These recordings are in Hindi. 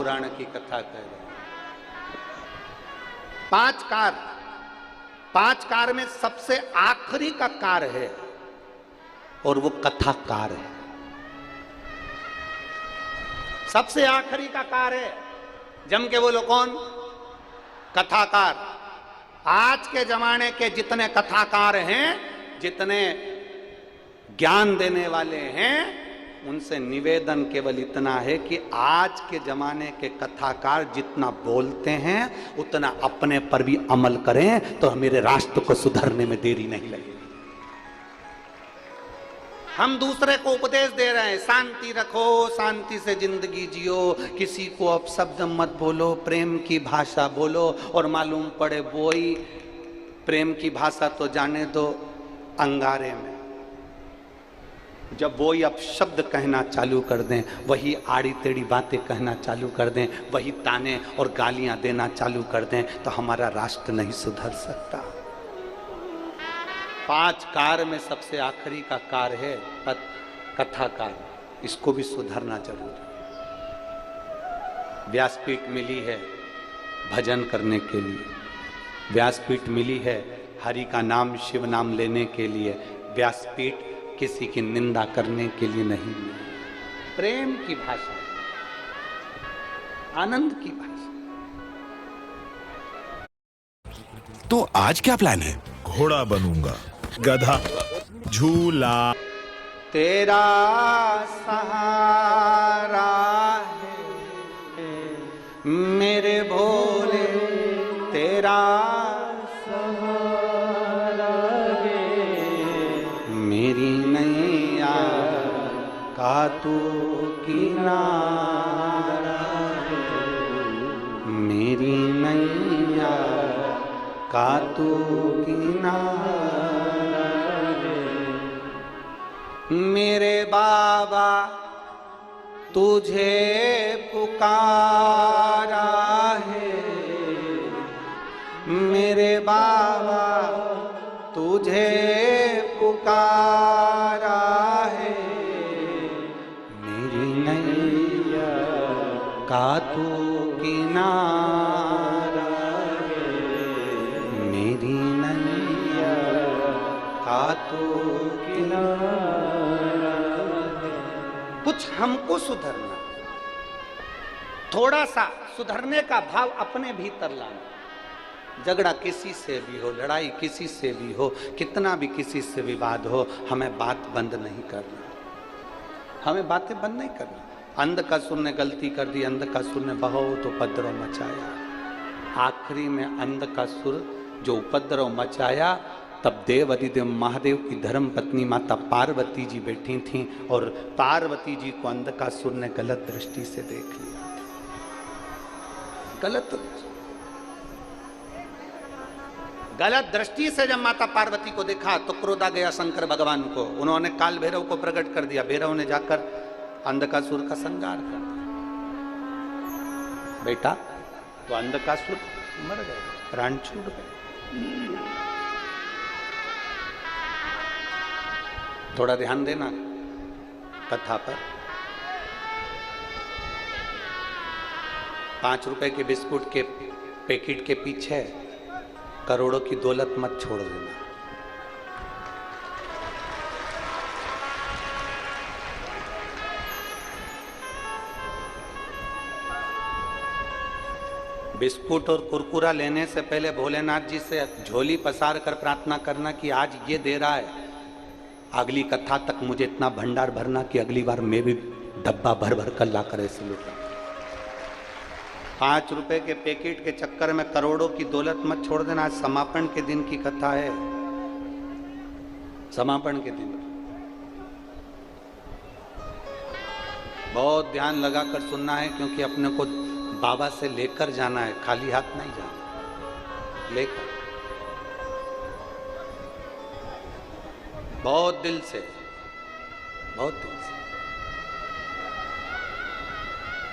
महापुराण की कथा कह रहे हैं। पांच कार में सबसे आखिरी का कार है और वो कथाकार है। सबसे आखिरी का कार है, जम के बोलो कौन? कथाकार। आज के जमाने के जितने कथाकार हैं, जितने ज्ञान देने वाले हैं, उनसे निवेदन केवल इतना है कि आज के जमाने के कथाकार जितना बोलते हैं उतना अपने पर भी अमल करें तो मेरे राष्ट्र को सुधरने में देरी नहीं लगेगी। हम दूसरे को उपदेश दे रहे हैं, शांति रखो, शांति से जिंदगी जियो, किसी को अपशब्द मत बोलो, प्रेम की भाषा बोलो। और मालूम पड़े वही प्रेम की भाषा तो जाने दो अंगारे में, जब वही अपशब्द कहना चालू कर दें, वही आड़ी टेढ़ी बातें कहना चालू कर दें, वही ताने और गालियां देना चालू कर दें, तो हमारा राष्ट्र नहीं सुधर सकता। 5 कार में सबसे आखिरी का कार है कथाकार। इसको भी सुधरना जरूरी है। व्यासपीठ मिली है भजन करने के लिए, व्यासपीठ मिली है हरि का नाम शिव नाम लेने के लिए, व्यासपीठ किसी की निंदा करने के लिए नहीं। प्रेम की भाषा, आनंद की भाषा। तो आज क्या प्लान है? घोड़ा बनूंगा, गधा, झूला। तेरा सहारा है मेरे भोले, तेरा सहारा है मेरी नैया का तू किनारा है, मेरी नैया का तू किनारा है। मेरे बाबा तुझे पुकारा है, मेरे बाबा तुझे पुकारा है, मेरी नैया का तू किनारा है, मेरी नैया का तू किनारा है। कुछ हमको सुधरना, थोड़ा सा सुधरने का भाव अपने भीतर लाना। झगड़ा किसी से भी हो, लड़ाई किसी से भी हो, कितना भी किसी से विवाद हो, हमें बात बंद नहीं करना, हमें बातें बंद नहीं करना। अंधकासुर ने गलती कर दी, अंधकासुर ने बहुत उपद्रव मचाया। आखिरी में अंधकासुर जो उपद्रव मचाया, तब देव अधिदेव महादेव की धर्म पत्नी माता पार्वती जी बैठी थीं और पार्वती जी को अंधकासुर ने गलत दृष्टि से देख लिया। गलत दृष्टि से जब माता पार्वती को देखा तो क्रोध आ गया शंकर भगवान को। उन्होंने काल भैरव को प्रकट कर दिया। भैरव ने जाकर अंधकासुर का संहार कर दिया। बेटा तो अंधकासुर मर गए, प्राण छूट गए। थोड़ा ध्यान देना कथा पर। 5 रुपए के बिस्कुट के पैकेट के पीछे करोड़ों की दौलत मत छोड़ देना। बिस्कुट और कुरकुरा लेने से पहले भोलेनाथ जी से झोली पसार कर प्रार्थना करना कि आज ये दे रहा है, अगली कथा तक मुझे इतना भंडार भरना कि अगली बार मैं भी डब्बा भर भर कर ला कर ऐसे लूटा। 5 रुपए के पैकेट के चक्कर में करोड़ों की दौलत मत छोड़ देना। आज समापन के दिन की कथा है, समापन के दिन बहुत ध्यान लगाकर सुनना है, क्योंकि अपने को बाबा से लेकर जाना है, खाली हाथ नहीं जाना, लेकर बहुत दिल से, बहुत दिल से।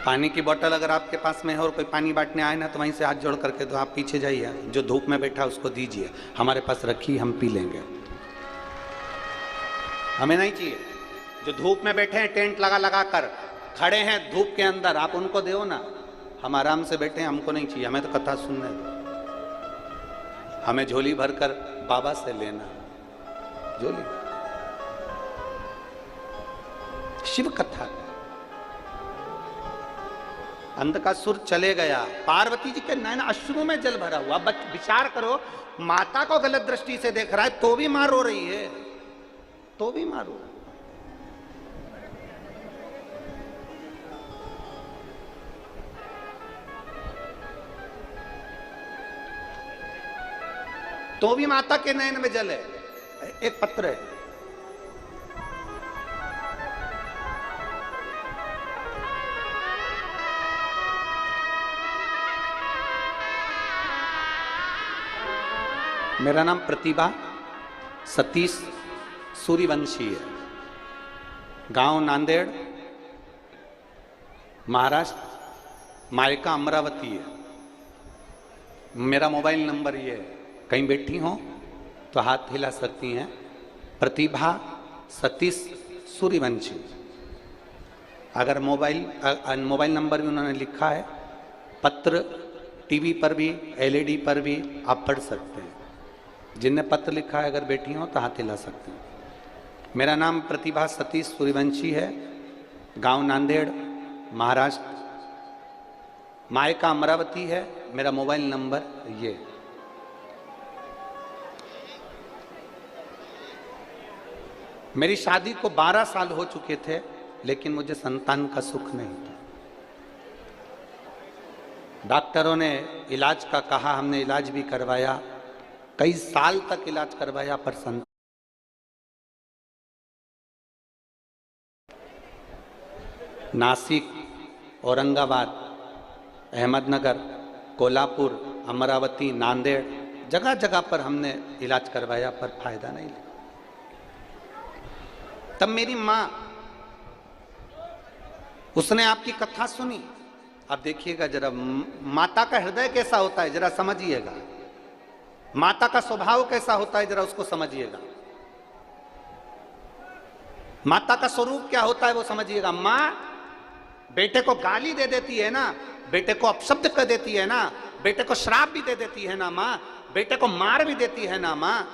पानी की बोतल अगर आपके पास में है और कोई पानी बांटने आए ना, तो वहीं से हाथ जोड़ करके तो आप पीछे जाइए, जो धूप में बैठा उसको दीजिए, हमारे पास रखी हम पी लेंगे, हमें नहीं चाहिए। जो धूप में बैठे हैं टेंट लगा लगा कर खड़े हैं धूप के अंदर, आप उनको दो ना, हम आराम से बैठे हैं, हमको नहीं चाहिए, हमें तो कथा सुनने दो। हमें झोली भरकर बाबा से लेना, झोली शिव कथा। अंध का सुर चले गया, पार्वती जी के नयन अश्रु में जल भरा हुआ। विचार करो, माता को गलत दृष्टि से देख रहा है तो भी मार हो रही है, तो भी मारो। तो भी माता के नयन में जल है। एक पत्र है, मेरा नाम प्रतिभा सतीश सूर्यवंशी है, गांव नांदेड़, महाराष्ट्र, मायका अमरावती है। मेरा मोबाइल नंबर ये है, कहीं बैठी हो तो हाथ हिला सकती हैं, प्रतिभा सतीश सूर्यवंशी। अगर मोबाइल नंबर भी उन्होंने लिखा है, पत्र टीवी पर भी एलईडी पर भी आप पढ़ सकते हैं। जिनने पत्र लिखा है अगर बैठी हो तो हाथ हिला सकते हैं। मेरा नाम प्रतिभा सतीश सूर्यवंशी है, गांव नांदेड़, महाराष्ट्र, मायका अमरावती है। मेरा मोबाइल नंबर ये। मेरी शादी को 12 साल हो चुके थे, लेकिन मुझे संतान का सुख नहीं था। डॉक्टरों ने इलाज का कहा, हमने इलाज भी करवाया, कई साल तक इलाज करवाया, पर संतान। नासिक, औरंगाबाद, अहमदनगर, कोल्हापुर, अमरावती, नांदेड़, जगह जगह पर हमने इलाज करवाया, पर फायदा नहीं लगा। तब मेरी माँ, उसने आपकी कथा सुनी। अब देखिएगा जरा, माता का हृदय कैसा होता है जरा समझिएगा, माता का स्वभाव कैसा होता है जरा उसको समझिएगा, माता का स्वरूप क्या होता है वो समझिएगा। माँ बेटे को गाली दे देती है ना, बेटे को अपशब्द कर देती है ना, बेटे को श्राप भी दे देती है ना माँ, बेटे को मार भी देती है ना माँ,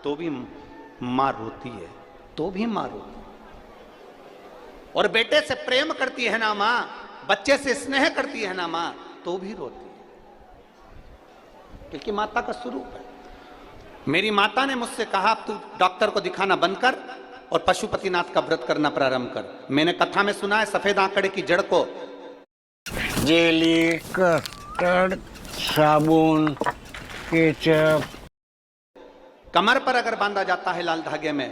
तो भी माँ रोती है, तो भी माँ रोती है। और बेटे से प्रेम करती है ना माँ, बच्चे से स्नेह करती है ना माँ, तो भी रोती है, क्योंकि माता का स्वरूप है। मेरी माता ने मुझसे कहा, अब तू डॉक्टर को दिखाना बंद कर और पशुपतिनाथ का व्रत करना प्रारंभ कर। मैंने कथा में सुना है, सफेद आंकड़े की जड़ को जेली, कस्टर्ड, साबुन, केचप, कमर पर अगर बांधा जाता है लाल धागे में,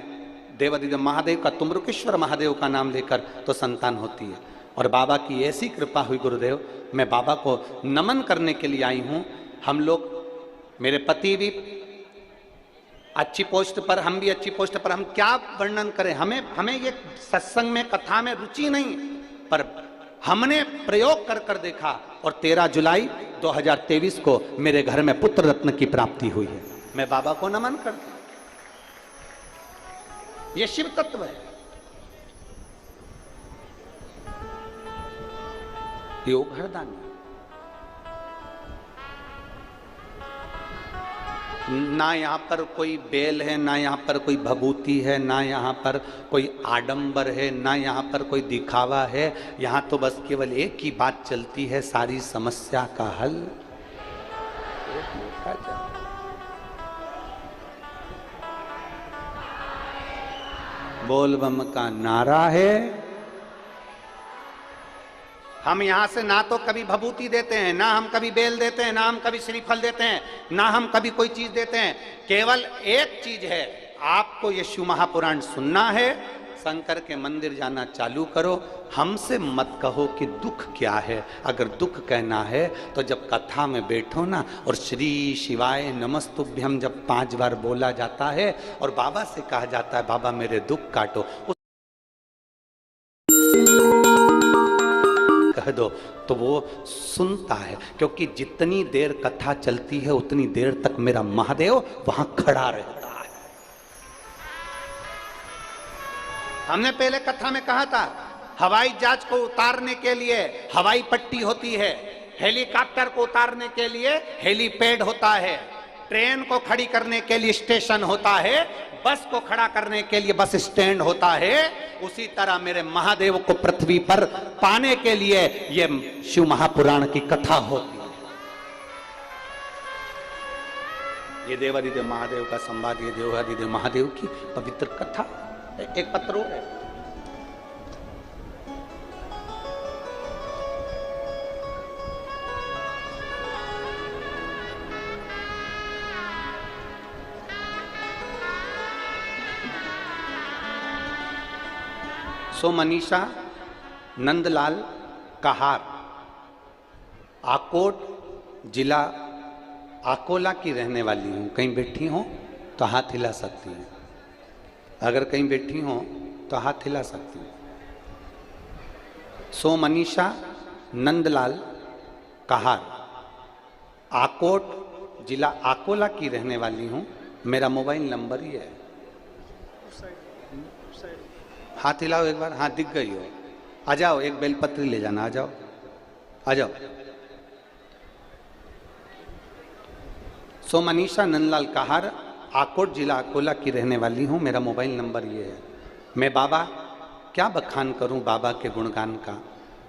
देवादिदेव महादेव का, तुम्रुकेश्वर महादेव का नाम लेकर, तो संतान होती है। और बाबा की ऐसी कृपा हुई गुरुदेव, मैं बाबा को नमन करने के लिए आई हूँ। हम लोग, मेरे पति भी अच्छी पोस्ट पर, हम भी अच्छी पोस्ट पर, हम क्या वर्णन करें। हमें ये सत्संग में, कथा में रुचि नहीं, पर हमने प्रयोग कर कर देखा, और 13 जुलाई 2023 को मेरे घर में पुत्र रत्न की प्राप्ति हुई है। मैं बाबा को नमन करता हूं। ये शिव तत्व है, योग हरदानी। ना यहाँ पर कोई बेल है, ना यहाँ पर कोई भभूति है, ना यहाँ पर कोई आडंबर है, ना यहाँ पर कोई दिखावा है। यहाँ तो बस केवल एक ही बात चलती है, सारी समस्या का हल बोल बम का नारा है। हम यहां से ना तो कभी भभूति देते हैं, ना हम कभी बेल देते हैं, ना हम कभी श्रीफल देते हैं, ना हम कभी कोई चीज देते हैं। केवल एक चीज है, आपको ये शिव महापुराण सुनना है, शंकर के मंदिर जाना चालू करो। हमसे मत कहो कि दुख क्या है। अगर दुख कहना है तो जब कथा में बैठो ना, और श्री शिवाय नमस्तुभ्यम जब 5 बार बोला जाता है और बाबा से कहा जाता है बाबा मेरे दुख काटो, कह दो, तो वो सुनता है। क्योंकि जितनी देर कथा चलती है उतनी देर तक मेरा महादेव वहां खड़ा रहता है। हमने पहले कथा में कहा था, हवाई जहाज को उतारने के लिए हवाई पट्टी होती है, हेलीकॉप्टर को उतारने के लिए हेलीपैड होता है, ट्रेन को खड़ी करने के लिए स्टेशन होता है, बस को खड़ा करने के लिए बस स्टैंड होता है। उसी तरह मेरे महादेव को पृथ्वी पर पाने के लिए ये शिव महापुराण की कथा होती है। ये देवादिदेव महादेव का संवाद, ये देवादिदेव महादेव की पवित्र कथा। एक पत्र और है, सो मनीषा नंदलाल कहार, आकोट जिला अकोला की रहने वाली हूँ। कहीं बैठी हो तो हाथ हिला सकती हैं, अगर कहीं बैठी हो तो हाथ हिला सकती हैं। सो मनीषा नंदलाल कहार, आकोट जिला अकोला की रहने वाली हूँ। मेरा मोबाइल नंबर ही है। हाथ हिलाओ एक बार, हाँ दिख गई हो। आ जाओ, एक बेलपत्री ले जाना, आ जाओ आ जाओ। सो मनीषा नंदलाल कहार, आकोट जिला अकोला की रहने वाली हूँ। मेरा मोबाइल नंबर ये है। मैं बाबा क्या बखान करूँ बाबा के गुणगान का।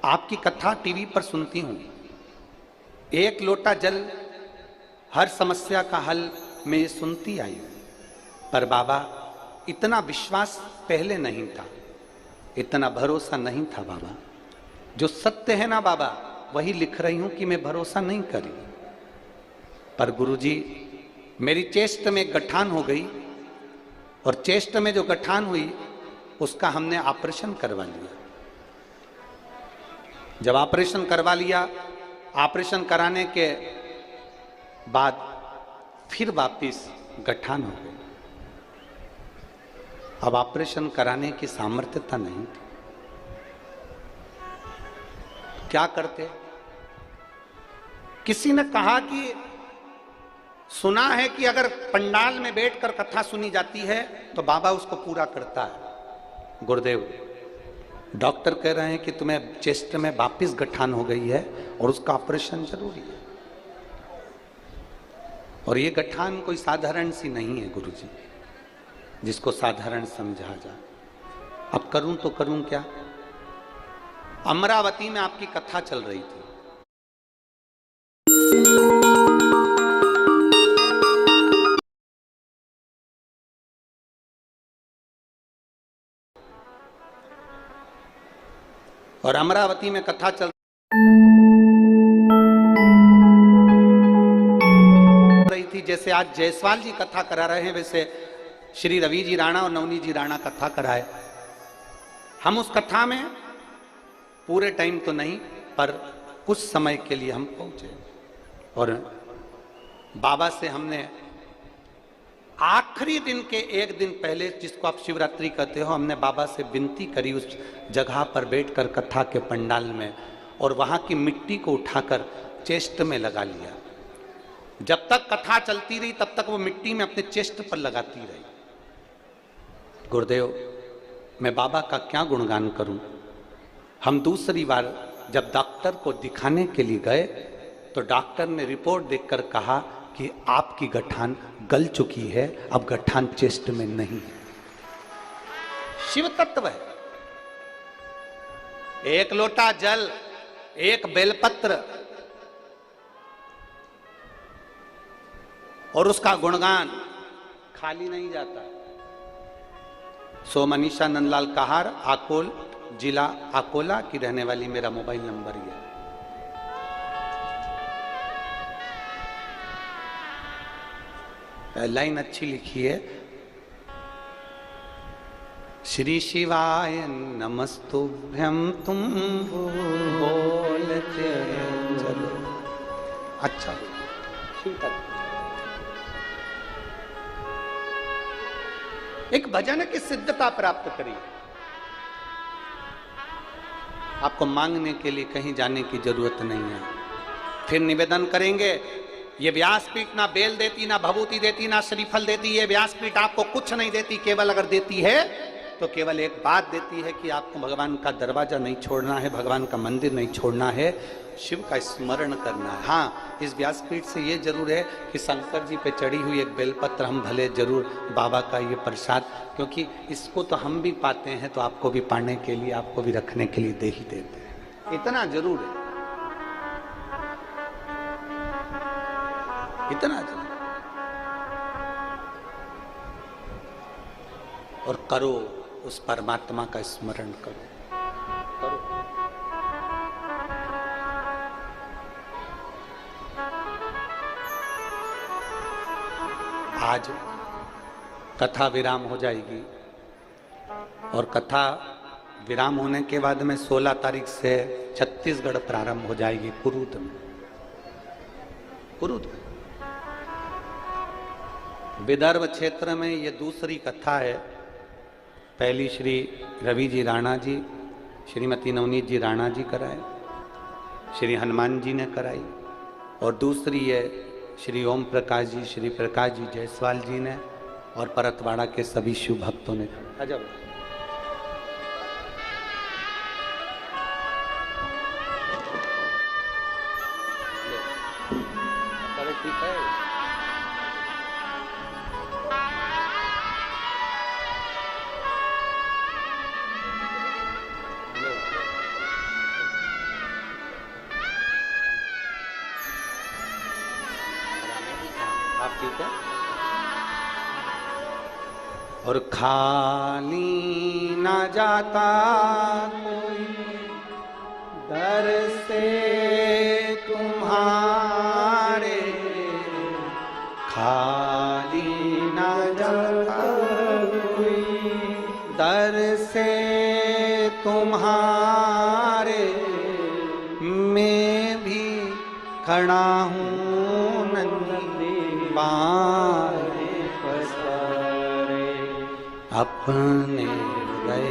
आपकी कथा टीवी पर सुनती हूँ। एक लोटा जल हर समस्या का हल मैं ये सुनती आई हूँ, पर बाबा इतना विश्वास पहले नहीं था, इतना भरोसा नहीं था बाबा। जो सत्य है ना बाबा, वही लिख रही हूं कि मैं भरोसा नहीं करी। पर गुरुजी, मेरी चेस्ट में गठान हो गई, और चेस्ट में जो गठान हुई उसका हमने ऑपरेशन करवा लिया। जब ऑपरेशन करवा लिया, ऑपरेशन कराने के बाद फिर वापिस गठान हो गई। अब ऑपरेशन कराने की सामर्थ्यता नहीं थी। क्या करते? किसी ने कहा कि सुना है कि अगर पंडाल में बैठकर कथा सुनी जाती है तो बाबा उसको पूरा करता है। गुरुदेव, डॉक्टर कह रहे हैं कि तुम्हें चेस्ट में वापिस गठान हो गई है और उसका ऑपरेशन जरूरी है। और ये गठान कोई साधारण सी नहीं है गुरुजी, जिसको साधारण समझा जाए। अब करूं तो करूं क्या? अमरावती में आपकी कथा चल रही थी। और अमरावती में कथा चल रही थी, जैसे आज जायसवाल जी कथा करा रहे हैं, वैसे श्री रवि जी राणा और नवनी जी राणा कथा कराए। हम उस कथा में पूरे टाइम तो नहीं, पर कुछ समय के लिए हम पहुंचे, और बाबा से हमने आखिरी दिन के एक दिन पहले, जिसको आप शिवरात्रि कहते हो, हमने बाबा से विनती करी उस जगह पर बैठकर कथा के पंडाल में, और वहां की मिट्टी को उठाकर चेस्ट में लगा लिया। जब तक कथा चलती रही तब तक वो मिट्टी में अपने चेस्ट पर लगाती रही। गुरुदेव, मैं बाबा का क्या गुणगान करूं। हम दूसरी बार जब डॉक्टर को दिखाने के लिए गए तो डॉक्टर ने रिपोर्ट देखकर कहा कि आपकी गठान गल चुकी है, अब गठान चेस्ट में नहीं है। शिव तत्व है। एक लोटा जल, एक बेलपत्र और उसका गुणगान खाली नहीं जाता। सो मनीषा नंदलाल कहार, आकोल जिला अकोला की रहने वाली, मेरा मोबाइल नंबर ही है। लाइन अच्छी लिखी है, श्री शिवाय नमस्तुभ्यं तुम बोलते चलो। अच्छा, ठीक है। एक भजन की सिद्धता प्राप्त करिए। आपको मांगने के लिए कहीं जाने की जरूरत नहीं है। फिर निवेदन करेंगे, ये व्यासपीठ ना बेल देती, ना भभूति देती, ना श्रीफल देती। ये व्यासपीठ आपको कुछ नहीं देती, केवल अगर देती है तो केवल एक बात देती है कि आपको भगवान का दरवाजा नहीं छोड़ना है, भगवान का मंदिर नहीं छोड़ना है, शिव का स्मरण करना है। हाँ, इस व्यासपीठ से ये जरूर है कि शंकर जी पे चढ़ी हुई एक बेलपत्र हम भले जरूर बाबा का ये प्रसाद, क्योंकि इसको तो हम भी पाते हैं तो आपको भी पाने के लिए, आपको भी रखने के लिए दे ही देते हैं, इतना जरूर है, इतना जरूर। और करो, उस परमात्मा का स्मरण करो, करो। आज कथा विराम हो जाएगी और कथा विराम होने के बाद में 16 तारीख से छत्तीसगढ़ प्रारंभ हो जाएगी, कुरूद में, कुरूद में। विदर्भ क्षेत्र में ये दूसरी कथा है। पहली श्री रवि जी राणा जी, श्रीमती नवनीत जी राणा जी कराए, श्री हनुमान जी ने कराई, और दूसरी है श्री ओम प्रकाश जी, श्री प्रकाश जी जायसवाल जी ने, और परतवाड़ा के सभी शिव भक्तों ने। अजब ठीक है। आप ठीक है। और खाली ना जाता कोई दर से तुम्हारे, खाली ना जाता कोई दर से तुम्हारे, मैं भी खड़ा हूँ बारे पसारे, अपने हृदय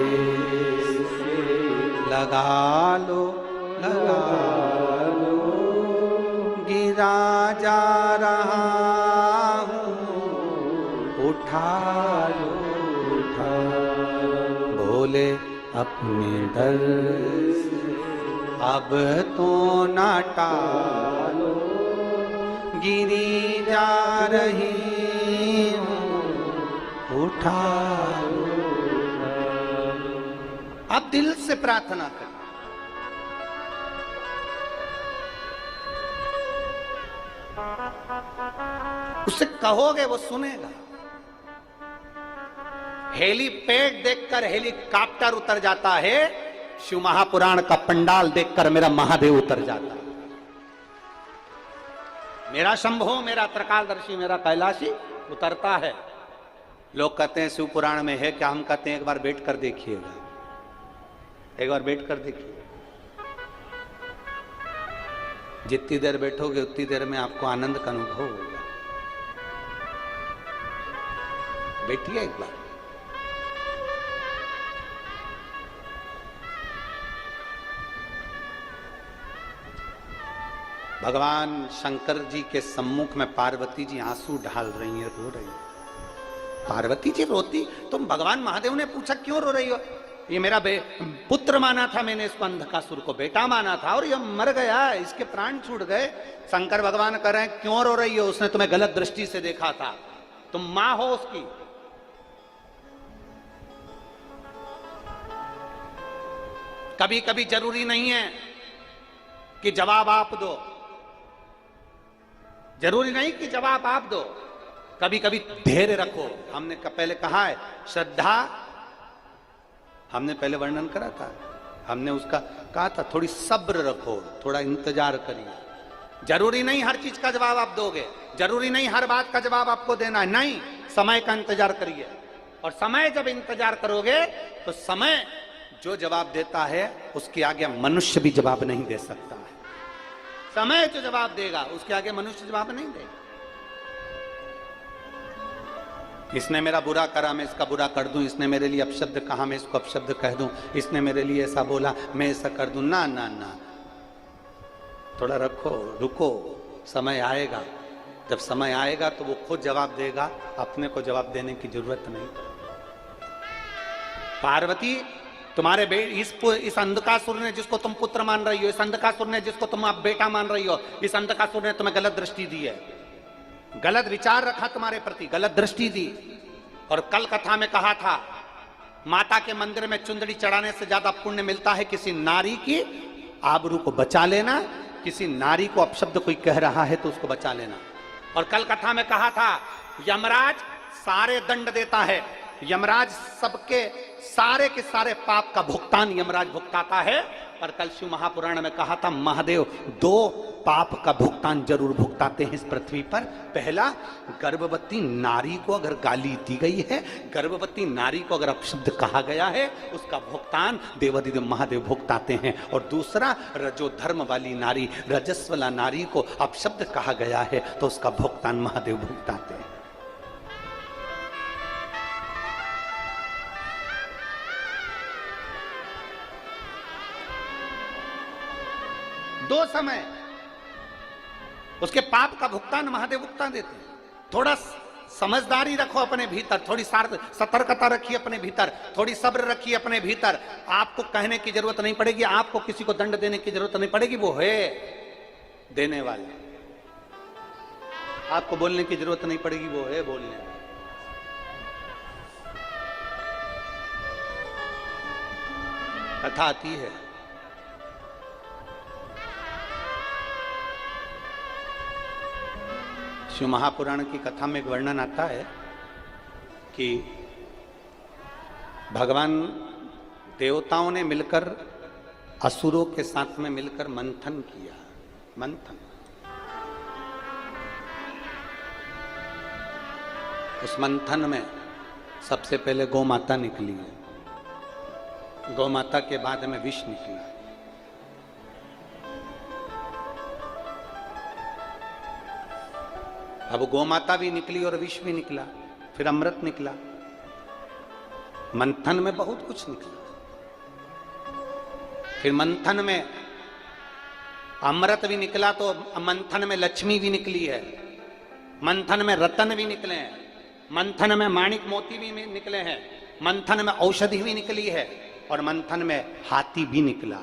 से लगा लो, लगा लो, गिरा जा रहा हूँ, उठा लो, उठा लो, भोले अपने दर से अब तो ना टालो, गिरी जा रही हूँ, उठा लो। अब दिल से प्रार्थना करें, उससे कहोगे वो सुनेगा। हेलीपैड देखकर हेलीकॉप्टर उतर जाता है, शिव महापुराण का पंडाल देखकर मेरा महादेव उतर जाता है। मेरा शंभो, मेरा त्रिकालदर्शी, मेरा कैलाशी उतरता है। लोग कहते हैं शिव पुराण में है क्या, हम कहते हैं एक बार बैठ कर देखिएगा, एक बार बैठ कर देखिए। जितनी देर बैठोगे उतनी देर में आपको आनंद का अनुभव होगा। बैठिए एक बार। भगवान शंकर जी के सम्मुख में पार्वती जी आंसू ढाल रही हैं, रो रही हैं। पार्वती जी रोती, तुम भगवान महादेव ने पूछा क्यों रो रही हो? ये मेरा पुत्र माना था मैंने, इसको अंधकासुर को बेटा माना था और ये मर गया, इसके प्राण छूट गए। शंकर भगवान कह रहे हैं क्यों रो रही हो? उसने तुम्हें गलत दृष्टि से देखा था, तुम मां हो उसकी। कभी कभी जरूरी नहीं है कि जवाब आप दो, जरूरी नहीं कि जवाब आप दो, कभी कभी धैर्य रखो। हमने पहले कहा है श्रद्धा, हमने पहले वर्णन करा था, हमने उसका कहा था थोड़ी सब्र रखो, थोड़ा इंतजार करिए। जरूरी नहीं हर चीज का जवाब आप दोगे, जरूरी नहीं हर बात का जवाब आपको देना है, नहीं, समय का इंतजार करिए। और समय जब इंतजार करोगे तो समय जो जवाब देता है उसके आगे मनुष्य भी जवाब नहीं दे सकता है। समय जो जवाब देगा उसके आगे मनुष्य जवाब नहीं देगा। इसने मेरा बुरा करा, मैं इसका बुरा कर दूं, इसने मेरे लिए अपशब्द कहा, मैं इसको अपशब्द कह दूं, इसने मेरे लिए ऐसा बोला, मैं ऐसा कर दूं। ना ना ना, थोड़ा रखो, रुको, समय आएगा। जब समय आएगा तो वो खुद जवाब देगा, अपने को जवाब देने की जरूरत नहीं। पार्वती तुम्हारे इस अंधकासुर ने जिसको तुम पुत्र मान रही हो, इस अंधकासुर ने जिसको तुम आप बेटा मान रही हो, इस अंधकासुर ने तुम्हें गलत दृष्टि दी है, गलत विचार रखा तुम्हारे प्रति, गलत दृष्टि दी। और कल कथा में कहा था माता के मंदिर में चुंदड़ी चढ़ाने से ज्यादा पुण्य मिलता है किसी नारी की आबरू को बचा लेना, किसी नारी को अपशब्द कोई कह रहा है तो उसको बचा लेना। और कल कथा में कहा था यमराज सारे दंड देता है, यमराज सबके सारे के सारे पाप का भुगतान यमराज भुगताता है। पर कल शिव महापुराण में कहा था महादेव 2 पाप का भुगतान जरूर भुगताते हैं इस पृथ्वी पर। पहला, गर्भवती नारी को अगर गाली दी गई है, गर्भवती नारी को अगर अपशब्द कहा गया है, उसका भुगतान देवाधिदेव महादेव भुगताते हैं। और दूसरा, रजोधर्म वाली नारी, रजस्वला नारी को अपशब्द कहा गया है तो उसका भुगतान महादेव भुगताते हैं। दो समय उसके पाप का भुगतान महादेव भुगतान देते हैं। थोड़ा समझदारी रखो अपने भीतर, थोड़ी सतर्कता रखिए अपने भीतर, थोड़ी सब्र रखिए अपने भीतर। आपको कहने की जरूरत नहीं पड़ेगी, आपको किसी को दंड देने की जरूरत नहीं पड़ेगी, वो है देने वाला। आपको बोलने की जरूरत नहीं पड़ेगी, वो है बोलने वाला। कथा आती है शिव महापुराण की कथा में एक वर्णन आता है कि भगवान देवताओं ने मिलकर असुरों के साथ में मिलकर मंथन किया। मंथन, उस मंथन में सबसे पहले गौ माता निकली है, गौ माता के बाद में विष निकला। अब गौ माता भी निकली और विष भी निकला, फिर अमृत निकला। मंथन में बहुत कुछ निकला। फिर मंथन में अमृत भी निकला तो मंथन में लक्ष्मी भी निकली है, मंथन में रतन भी निकले हैं, मंथन में माणिक मोती भी निकले हैं, मंथन में औषधि भी निकली है और मंथन में हाथी भी निकला।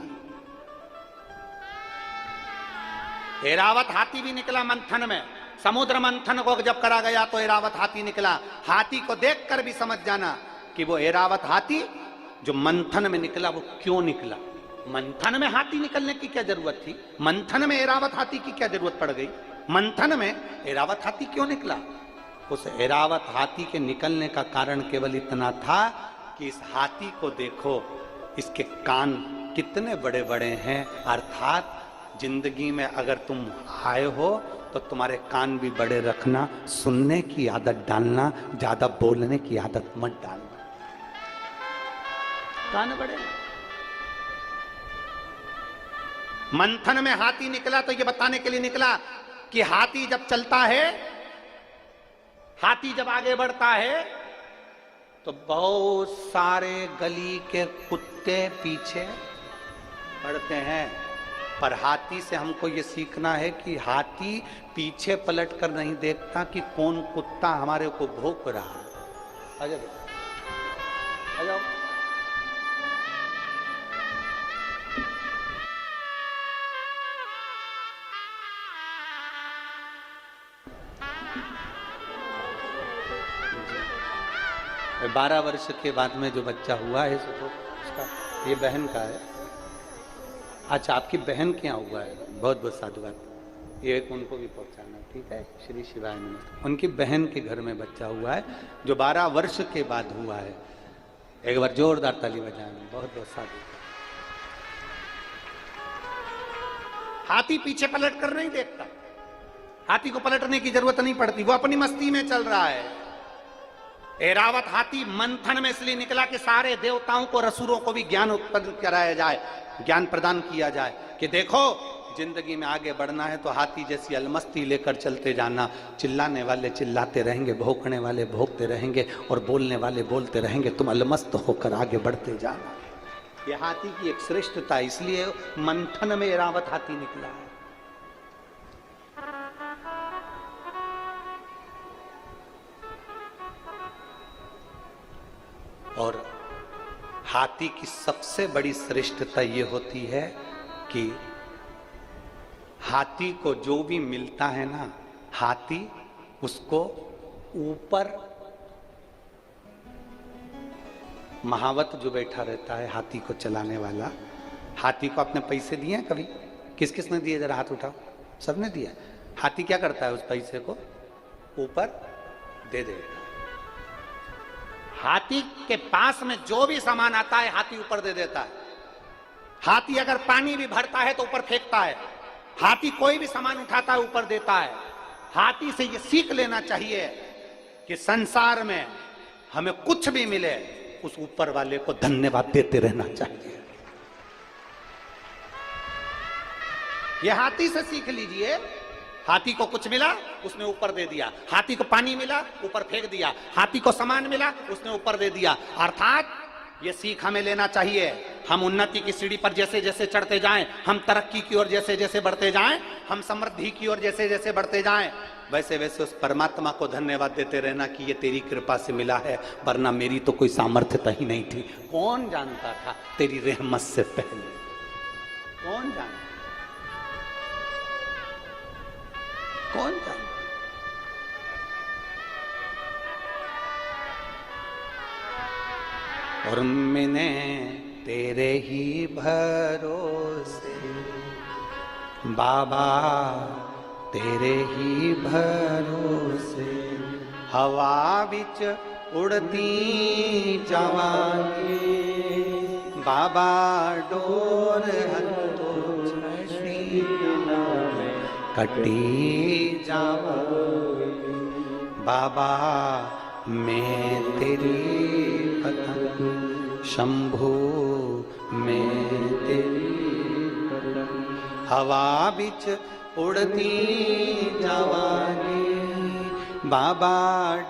ऐरावत हाथी भी निकला मंथन में। समुद्र मंथन को जब करा गया तो ऐरावत हाथी निकला। हाथी को देखकर भी समझ जाना कि वो ऐरावत हाथी जो मंथन में निकला वो क्यों निकला। मंथन में हाथी निकलने की क्या जरूरत थी, मंथन में ऐरावत हाथी की क्या जरूरत पड़ गई, मंथन में ऐरावत हाथी क्यों निकला। उस ऐरावत हाथी के निकलने का कारण केवल इतना था कि इस हाथी को देखो, इसके कान कितने बड़े बड़े हैं, अर्थात जिंदगी में अगर तुम आए हो तो तुम्हारे कान भी बड़े रखना, सुनने की आदत डालना, ज्यादा बोलने की आदत मत डालना। कान बड़े। मंथन में हाथी निकला तो ये बताने के लिए निकला कि हाथी जब चलता है, हाथी जब आगे बढ़ता है तो बहुत सारे गली के कुत्ते पीछे पड़ते हैं। पर हाथी से हमको ये सीखना है कि हाथी पीछे पलट कर नहीं देखता कि कौन कुत्ता हमारे को भौंक रहा है। आ जाओ, आ जाओ। मैं 12 वर्ष के बाद में जो बच्चा हुआ है तो उसका ये बहन का है। अच्छा, आपकी बहन क्या हुआ है, बहुत बहुत साधुवाद। ये एक उनको भी पहुंचाना, ठीक है। श्री शिवाय नमस्ते। उनकी बहन के घर में बच्चा हुआ है जो 12 वर्ष के बाद हुआ है। एक बार जोरदार ताली बजाना, बहुत बहुत साधुवाद। हाथी पीछे पलट कर नहीं देखता, हाथी को पलटने की जरूरत नहीं पड़ती, वो अपनी मस्ती में चल रहा है। ऐरावत हाथी मंथन में इसलिए निकला कि सारे देवताओं को, रसूरों को भी ज्ञान उत्पन्न कराया जाए, ज्ञान प्रदान किया जाए कि देखो जिंदगी में आगे बढ़ना है तो हाथी जैसी अलमस्ती लेकर चलते जाना। चिल्लाने वाले चिल्लाते रहेंगे, भौंकने वाले भौंकते रहेंगे और बोलने वाले बोलते रहेंगे, तुम अलमस्त होकर आगे बढ़ते जाना। यह हाथी की एक श्रेष्ठता, इसलिए मंथन में ऐरावत हाथी निकला है। और हाथी की सबसे बड़ी श्रेष्ठता ये होती है कि हाथी को जो भी मिलता है ना, हाथी उसको ऊपर, महावत जो बैठा रहता है हाथी को चलाने वाला, हाथी को आपने पैसे दिए हैं कभी? किस किस ने दिए? जरा हाथ उठाओ। सबने दिया। हाथी क्या करता है? उस पैसे को ऊपर दे देगा। हाथी के पास में जो भी सामान आता है हाथी ऊपर दे देता है। हाथी अगर पानी भी भरता है तो ऊपर फेंकता है। हाथी कोई भी सामान उठाता है ऊपर देता है। हाथी से ये सीख लेना चाहिए कि संसार में हमें कुछ भी मिले उस ऊपर वाले को धन्यवाद देते रहना चाहिए। ये हाथी से सीख लीजिए। हाथी को कुछ मिला उसने ऊपर दे दिया, हाथी को पानी मिला ऊपर फेंक दिया, हाथी को सामान मिला उसने ऊपर दे दिया। अर्थात ये सीख हमें लेना चाहिए। हम उन्नति की सीढ़ी पर जैसे जैसे चढ़ते जाएं, हम तरक्की की ओर जैसे जैसे बढ़ते जाएं, हम समृद्धि की ओर जैसे जैसे बढ़ते जाएं, वैसे वैसे उस परमात्मा को धन्यवाद देते रहना कि ये तेरी कृपा से मिला है, वरना मेरी तो कोई सामर्थ्यता ही नहीं थी। कौन जानता था तेरी रहमत से पहले? कौन जानता? कौन जानता? और मैंने तेरे ही भरोसे बाबा, तेरे ही भरोसे हवा बिच उड़ती जावांगी बाबा, डोर हथों छड़ी कटी जावांगी बाबा, मैं तेरी पतंग शंभू, मैं तेरी पतंग हवा बिच उड़ती जावानी बाबा,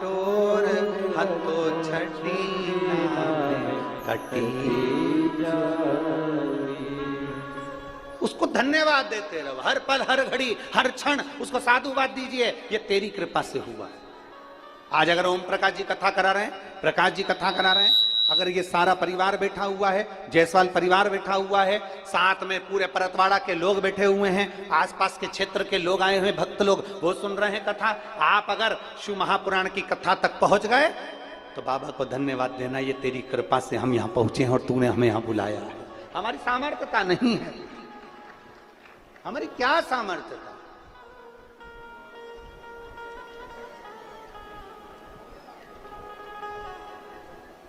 डोर हथों छड़ी कटी जावानी। उसको धन्यवाद देते रहो हर पल, हर घड़ी, हर क्षण उसको साधुवाद दीजिए। ये तेरी कृपा से हुआ है। आज अगर ओम प्रकाश जी कथा करा रहे हैं, प्रकाश जी कथा करा रहे हैं, अगर ये सारा परिवार बैठा हुआ है, जायसवाल परिवार बैठा हुआ है, साथ में पूरे परतवाड़ा के लोग बैठे हुए हैं, आसपास के क्षेत्र के लोग आए हुए, भक्त लोग, वो सुन रहे हैं कथा, आप अगर शिव महापुराण की कथा तक पहुंच गए तो बाबा को धन्यवाद देना, ये तेरी कृपा से हम यहाँ पहुंचे हैं और तूने हमें यहाँ बुलाया है। हमारी सामर्थ्यता नहीं है। हमारी क्या सामर्थ्यता?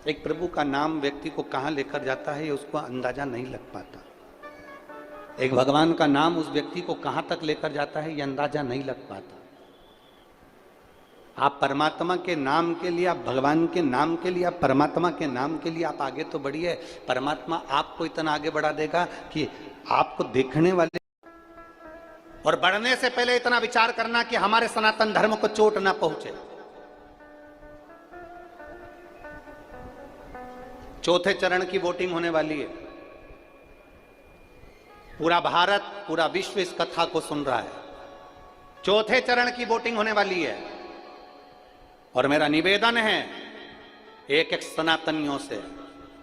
एक प्रभु का नाम व्यक्ति को कहां लेकर जाता है ये उसको अंदाजा नहीं लग पाता। एक भगवान का नाम उस व्यक्ति को कहां तक लेकर जाता है ये अंदाजा नहीं लग पाता। आप परमात्मा के नाम के लिए, आप भगवान के नाम के लिए, आप परमात्मा के नाम के लिए आप आगे तो बढ़िए, परमात्मा आपको इतना आगे बढ़ा देगा कि आपको देखने वाले, और बढ़ने से पहले इतना विचार करना कि हमारे सनातन धर्म को चोट ना पहुंचे। चौथे चरण की वोटिंग होने वाली है। पूरा भारत, पूरा विश्व इस कथा को सुन रहा है। चौथे चरण की वोटिंग होने वाली है और मेरा निवेदन है एक एक सनातनियों से,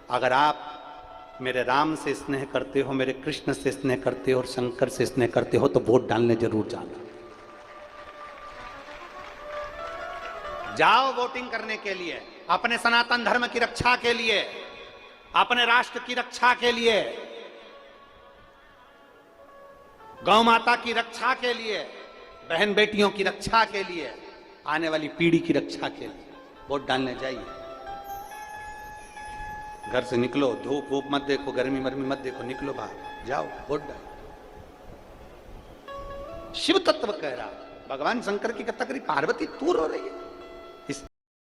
अगर आप मेरे राम से स्नेह करते हो, मेरे कृष्ण से स्नेह करते हो और शंकर से स्नेह करते हो तो वोट डालने जरूर जाना। जाओ वोटिंग करने के लिए, अपने सनातन धर्म की रक्षा के लिए, अपने राष्ट्र की रक्षा के लिए, गौ माता की रक्षा के लिए, बहन बेटियों की रक्षा के लिए, आने वाली पीढ़ी की रक्षा के लिए वोट डालने जाइए। घर से निकलो, धूप वूप मत देखो, गर्मी मर्मी मत देखो, निकलो बाहर, जाओ वोट डालो। शिव तत्व कह रहा, भगवान शंकर की कथा करी, पार्वती तू रो रही है।